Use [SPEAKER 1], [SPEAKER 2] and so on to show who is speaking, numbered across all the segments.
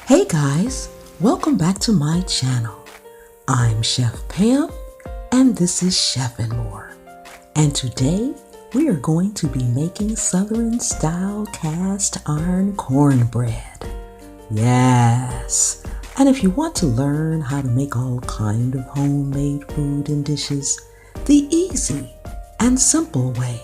[SPEAKER 1] Hey guys, welcome back to my channel. I'm Chef Pam and this is Chef and More. And today we are going to be making Southern style cast iron cornbread. Yes, and if you want to learn how to make all kind of homemade food and dishes the easy and simple way,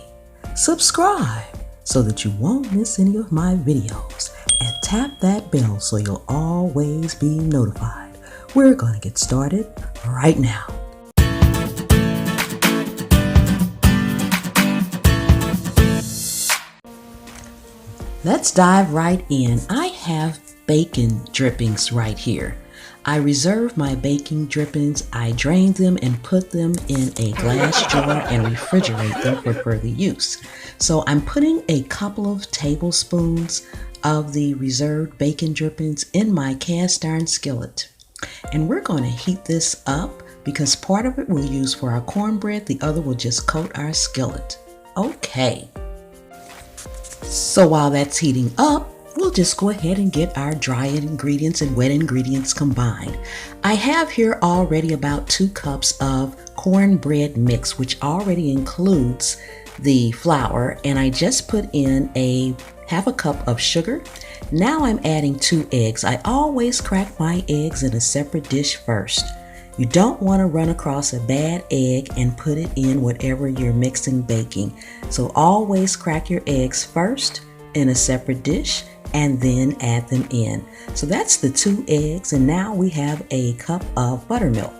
[SPEAKER 1] subscribe so that you won't miss any of my videos. And tap that bell so you'll always be notified. We're going to get started right now. Let's dive right in. I have bacon drippings right here. I reserve my bacon drippings, I drain them and put them in a glass jar and refrigerate them for further use. So I'm putting a couple of tablespoons of the reserved bacon drippings in my cast iron skillet. And we're going to heat this up because part of it we'll use for our cornbread, the other will just coat our skillet. Okay. So while that's heating up, we'll just go ahead and get our dry ingredients and wet ingredients combined. I have here already about 2 cups of cornbread mix, which already includes the flour, and I just put in a half a cup of sugar. Now I'm adding 2 eggs. I always crack my eggs in a separate dish first. You don't want to run across a bad egg and put it in whatever you're mixing baking. So always crack your eggs first in a separate dish and then add them in. So that's the 2 eggs, and now we have a cup of buttermilk.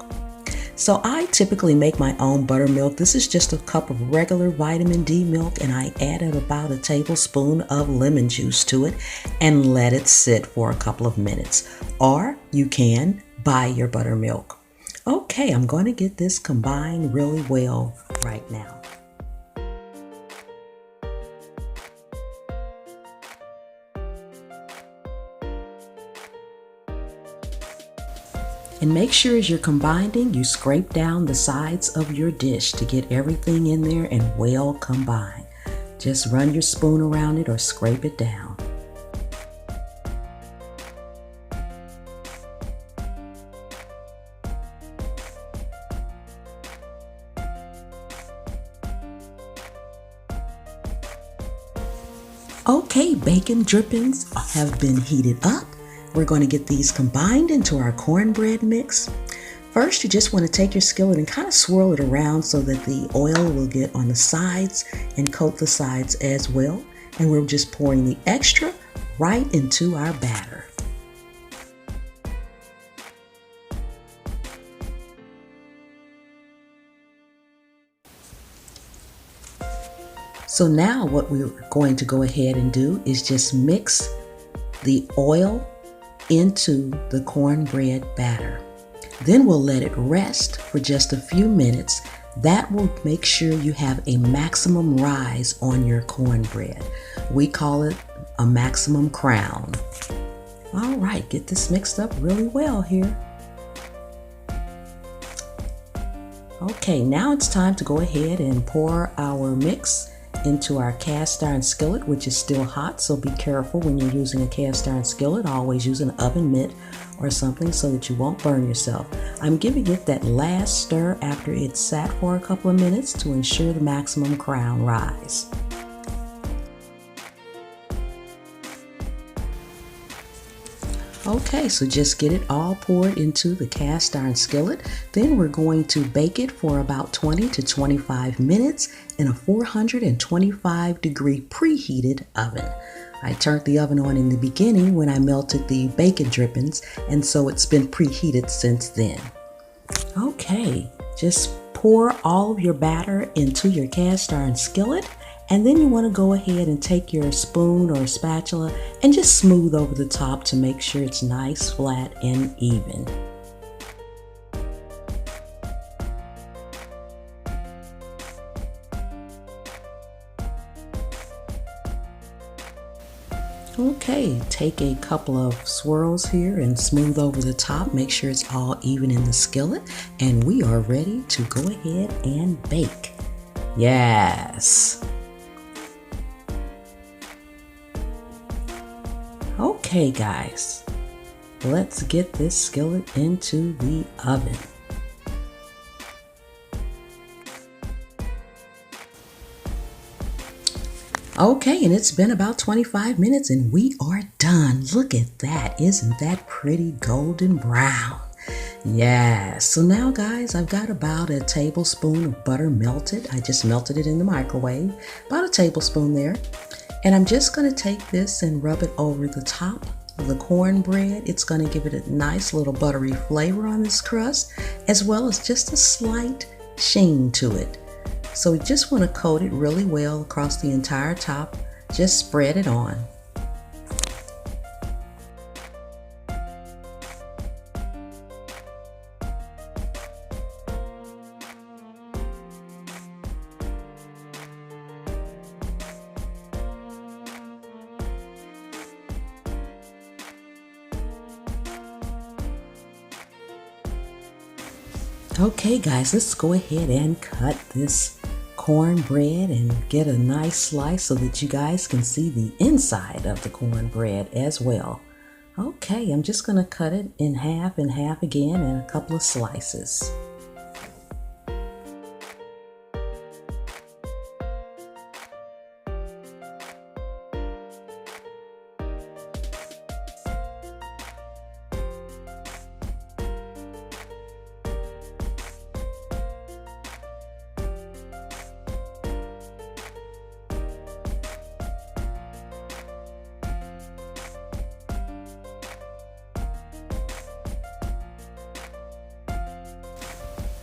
[SPEAKER 1] So I typically make my own buttermilk. This is just a cup of regular vitamin D milk, and I added about a tablespoon of lemon juice to it and let it sit for a couple of minutes. Or you can buy your buttermilk. Okay, I'm going to get this combined really well right now. And make sure as you're combining, you scrape down the sides of your dish to get everything in there and well combined. Just run your spoon around it or scrape it down. Okay, bacon drippings have been heated up. We're going to get these combined into our cornbread mix. First, you just want to take your skillet and kind of swirl it around so that the oil will get on the sides and coat the sides as well. And we're just pouring the extra right into our batter. So now what we're going to go ahead and do is just mix the oil into the cornbread batter. Then we'll let it rest for just a few minutes. That will make sure you have a maximum rise on your cornbread. We call it a maximum crown. All right, get this mixed up really well here. Okay, now it's time to go ahead and pour our mix into our cast iron skillet, which is still hot, so be careful when you're using a cast iron skillet. Always use an oven mitt or something so that you won't burn yourself. I'm giving it that last stir after it's sat for a couple of minutes to ensure the maximum crown rise. Okay, so just get it all poured into the cast iron skillet. Then we're going to bake it for about 20 to 25 minutes in a 425 degree preheated oven. I turned the oven on in the beginning when I melted the bacon drippings, and so it's been preheated since then. Okay, just pour all of your batter into your cast iron skillet, and then you want to go ahead and take your spoon or spatula and just smooth over the top to make sure it's nice, flat, and even. Okay, take a couple of swirls here and smooth over the top. Make sure it's all even in the skillet, and we are ready to go ahead and bake. Yes. Okay, guys. let's get this skillet into the oven. Okay, and it's been about 25 minutes and we are done. Look at that. Isn't that pretty golden brown? Yes. So now guys, I've got about a tablespoon of butter melted. I just melted it in the microwave, about a tablespoon there. And I'm just going to take this and rub it over the top of the cornbread. It's going to give it a nice little buttery flavor on this crust, as well as just a slight sheen to it. So we just want to coat it really well across the entire top. Just spread it on. Okay guys, let's go ahead and cut this cornbread and get a nice slice so that you guys can see the inside of the cornbread as well. Okay, I'm just going to cut it in half and half again and a couple of slices.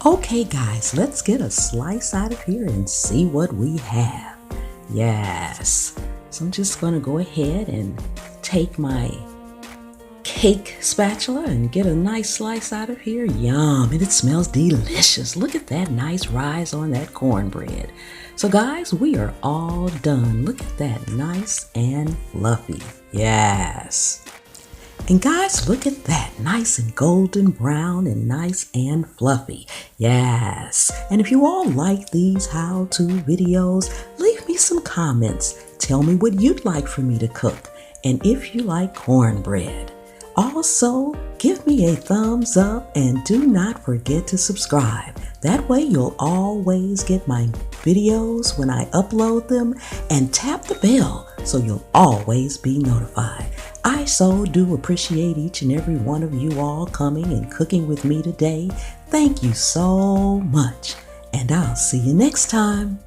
[SPEAKER 1] Okay guys, let's get a slice out of here and see what we have. Yes, so I'm just going to go ahead and take my cake spatula and get a nice slice out of here. Yum, and it smells delicious. Look at that nice rise on that cornbread. So guys, we are all done. Look at that, nice and fluffy. Yes. And guys, look at that, nice and golden brown and nice and fluffy. Yes. And if you all like these how-to videos, leave me some comments. Tell me what you'd like for me to cook and if you like cornbread. Also, give me a thumbs up and do not forget to subscribe. That way you'll always get my videos when I upload them, and tap the bell so you'll always be notified. I so do appreciate each and every one of you all coming and cooking with me today. Thank you so much, and I'll see you next time.